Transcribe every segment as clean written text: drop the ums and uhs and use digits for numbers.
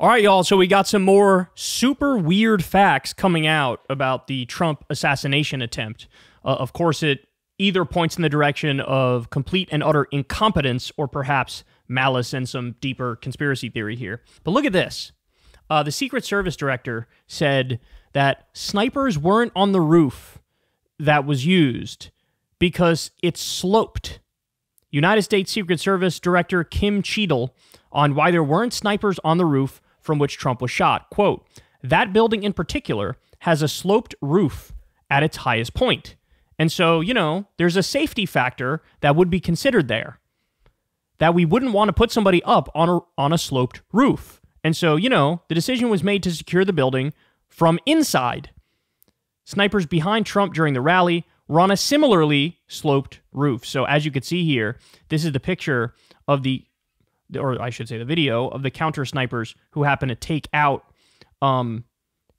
All right, y'all, so we got some more super weird facts coming out about the Trump assassination attempt. Of course, it either points in the direction of complete and utter incompetence or perhaps malice and some deeper conspiracy theory here. But look at this. The Secret Service director said that snipers weren't on the roof that was used because it sloped. United States Secret Service Director Kim Cheadle on why there weren't snipers on the roof from which Trump was shot. Quote, "That building in particular has a sloped roof at its highest point. And so, there's a safety factor that would be considered there, that we wouldn't want to put somebody up on a sloped roof. And so, the decision was made to secure the building from inside. Snipers behind Trump during the rally were on a similarly sloped roof." So as you can see here, this is the picture of the video of the counter snipers who happen to take out the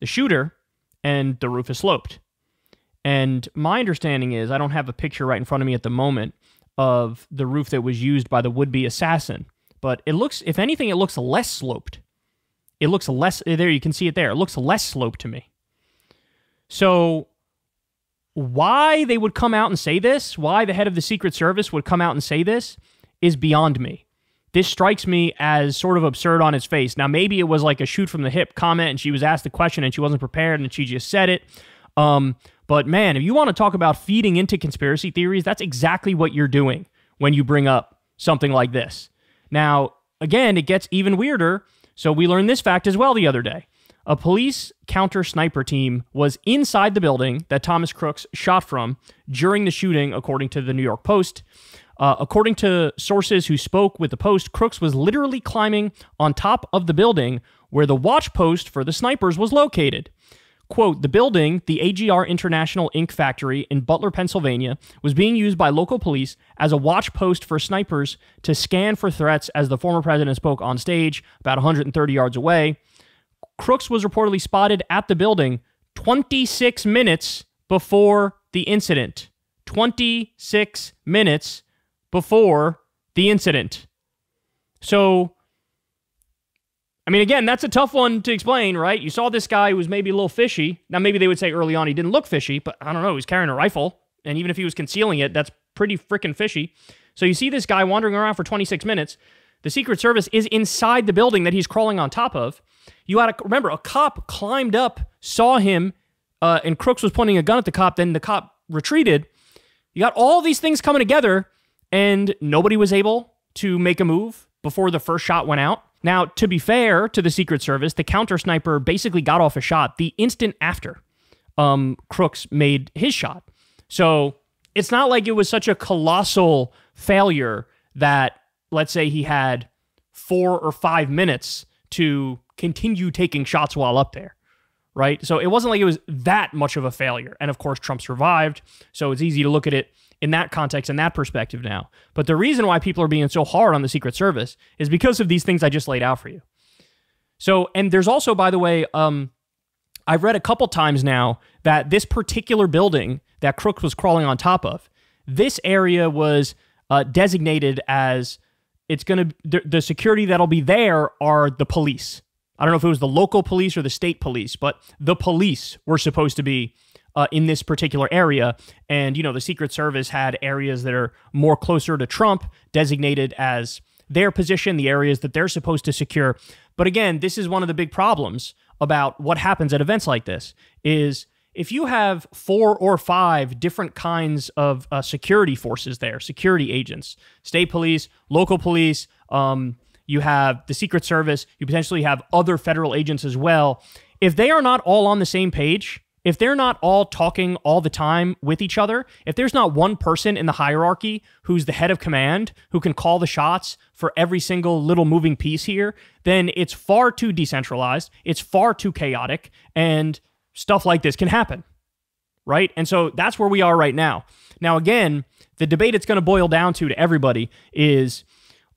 shooter, and the roof is sloped. And my understanding is, I don't have a picture right in front of me at the moment of the roof that was used by the would-be assassin, but it looks, if anything, it looks less sloped. It looks less, there you can see it there, it looks less sloped to me. So why they would come out and say this, why the head of the Secret Service would come out and say this, is beyond me. This strikes me as sort of absurd on its face. Now, maybe it was like a shoot from the hip comment and she was asked the question and she wasn't prepared and she just said it. But man, if you want to talk about feeding into conspiracy theories, that's exactly what you're doing when you bring up something like this. Now, again, it gets even weirder. So we learned this fact as well the other day. A police counter sniper team was inside the building that Thomas Crooks shot from during the shooting, according to the New York Post. According to sources who spoke with the Post, Crooks was literally climbing on top of the building where the watch post for the snipers was located. Quote, "The building, the AGR International Ink Factory in Butler, Pennsylvania, was being used by local police as a watch post for snipers to scan for threats as the former president spoke on stage about 130 yards away. Crooks was reportedly spotted at the building 26 minutes before the incident. 26 minutes before the incident." So, I mean, again, that's a tough one to explain, right? You saw this guy who was maybe a little fishy. Now, maybe they would say early on he didn't look fishy, but I don't know. He's carrying a rifle, and even if he was concealing it, that's pretty freaking fishy. So you see this guy wandering around for 26 minutes. The Secret Service is inside the building that he's crawling on top of. You got to remember, a cop climbed up, saw him, and Crooks was pointing a gun at the cop. Then the cop retreated. You got all these things coming together, and nobody was able to make a move before the first shot went out. Now, to be fair to the Secret Service, the counter sniper basically got off a shot the instant after Crooks made his shot. So it's not like it was such a colossal failure that, let's say, he had 4 or 5 minutes to continue taking shots while up there, right? So it wasn't like it was that much of a failure. And of course, Trump survived. So it's easy to look at it in that context and that perspective now. But the reason why people are being so hard on the Secret Service is because of these things I just laid out for you. So, and there's also, by the way, I've read a couple times now that this particular building that Crooks was crawling on top of, this area was designated as, it's going to, the security that'll be there are the police. I don't know if it was the local police or the state police, but the police were supposed to be in this particular area. And, the Secret Service had areas that are more closer to Trump designated as their position, the areas that they're supposed to secure. But again, this is one of the big problems about what happens at events like this is if you have 4 or 5 different kinds of security forces there, security agents, state police, local police, you have the Secret Service, you potentially have other federal agents as well. If they are not all on the same page, if they're not all talking all the time with each other, if there's not one person in the hierarchy who's the head of command, who can call the shots for every single little moving piece here, then it's far too decentralized, it's far too chaotic, and stuff like this can happen, right? And so that's where we are right now. Now, again, the debate it's going to boil down to everybody is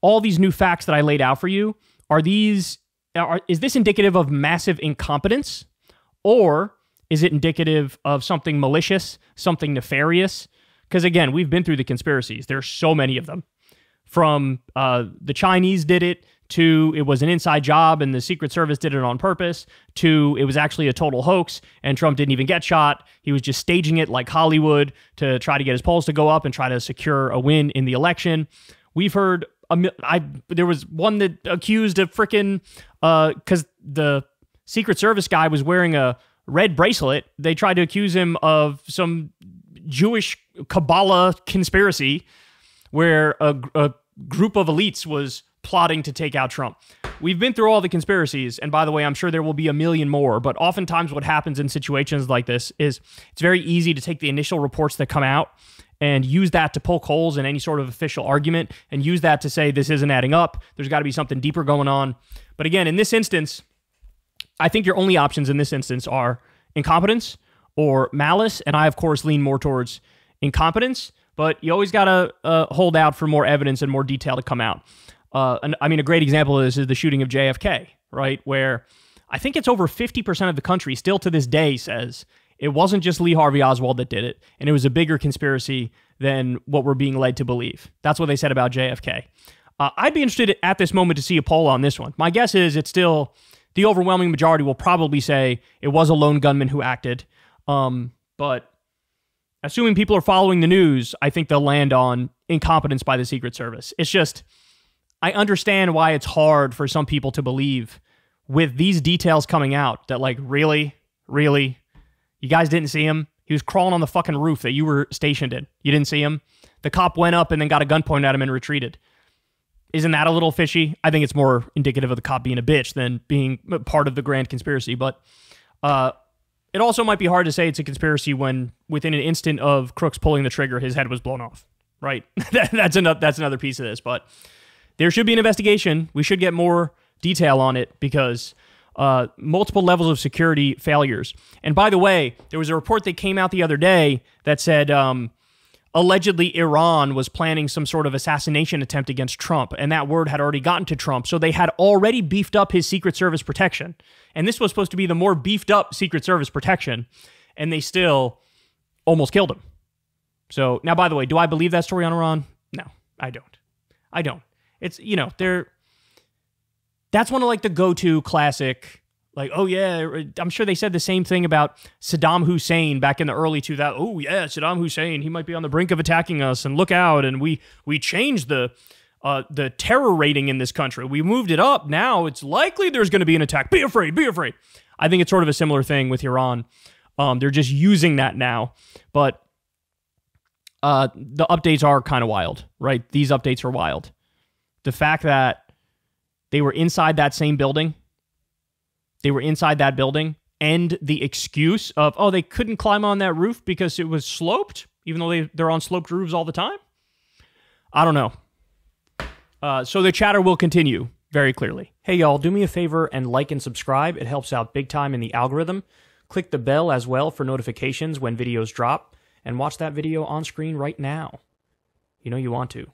all these new facts that I laid out for you, is this indicative of massive incompetence, or is it indicative of something malicious, something nefarious? Because again, we've been through the conspiracies. There's so many of them. From the Chinese did it, 2, it was an inside job and the Secret Service did it on purpose. 2, it was actually a total hoax and Trump didn't even get shot. He was just staging it like Hollywood to try to get his polls to go up and try to secure a win in the election. We've heard, there was one that accused of frickin', because the Secret Service guy was wearing a red bracelet, they tried to accuse him of some Jewish Kabbalah conspiracy where a group of elites was plotting to take out Trump. We've been through all the conspiracies, and by the way, I'm sure there will be a million more, but oftentimes what happens in situations like this is it's very easy to take the initial reports that come out and use that to poke holes in any sort of official argument and use that to say this isn't adding up, there's got to be something deeper going on. But again, in this instance, I think your only options in this instance are incompetence or malice, and I, of course, lean more towards incompetence, but you always got to hold out for more evidence and more detail to come out. And I mean, a great example of this is the shooting of JFK, right? Where I think it's over 50% of the country still to this day says it wasn't just Lee Harvey Oswald that did it, and it was a bigger conspiracy than what we're being led to believe. That's what they said about JFK. I'd be interested at this moment to see a poll on this one. My guess is it's still, the overwhelming majority will probably say it was a lone gunman who acted. But assuming people are following the news, I think they'll land on incompetence by the Secret Service. It's just, I understand why it's hard for some people to believe with these details coming out that, like, really, you guys didn't see him? He was crawling on the fucking roof that you were stationed in. You didn't see him? The cop went up and then got a gun pointed at him and retreated. Isn't that a little fishy? I think it's more indicative of the cop being a bitch than being part of the grand conspiracy. But it also might be hard to say it's a conspiracy when within an instant of Crooks pulling the trigger, his head was blown off, right? That's another piece of this. But there should be an investigation. We should get more detail on it because multiple levels of security failures. And by the way, there was a report that came out the other day that said allegedly Iran was planning some sort of assassination attempt against Trump, and that word had already gotten to Trump, so they had already beefed up his Secret Service protection. And this was supposed to be the more beefed up Secret Service protection, and they still almost killed him. So, now, by the way, do I believe that story on Iran? No, I don't. It's, you know, that's one of, like, the go-to classic, like, oh yeah, I'm sure they said the same thing about Saddam Hussein back in the early 2000s. Oh yeah, Saddam Hussein, he might be on the brink of attacking us, and look out, and we changed the terror rating in this country. We moved it up. Now it's likely there's going to be an attack. Be afraid, be afraid. I think it's sort of a similar thing with Iran. They're just using that now, but the updates are kind of wild, right? These updates are wild. The fact that they were inside that same building, and the excuse of, oh, they couldn't climb on that roof because it was sloped, even though they're on sloped roofs all the time? I don't know. So the chatter will continue very clearly. Hey, y'all, do me a favor and like and subscribe. It helps out big time in the algorithm. Click the bell as well for notifications when videos drop, and watch that video on screen right now. You know you want to.